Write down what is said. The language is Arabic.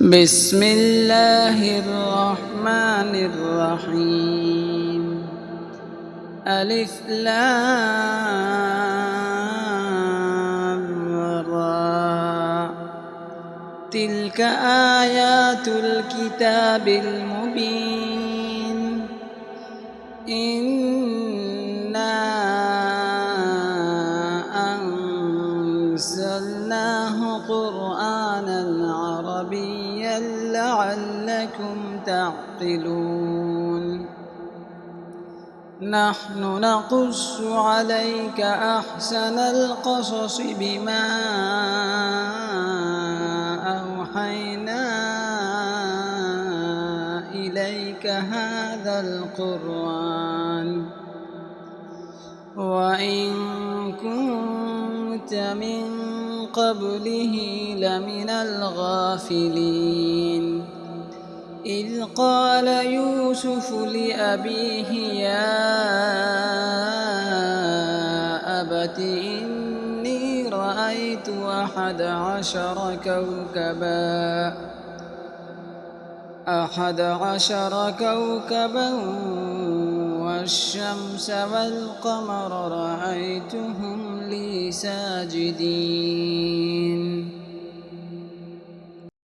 بسم الله الرحمن الرحيم. ألف لام را. تلك آيات الكتاب المبين. إنا أنزلناه قرآنا عربيا لعلكم تعقلون. نحن نقص عليك أحسن القصص بما أوحينا إليك هذا القرآن وإن كنت من قبله لمن الغافلين. إذ قال يوسف لأبيه يا أبت إني رأيت 11 كوكبا والشمس والقمر رأيتهم لي ساجدين.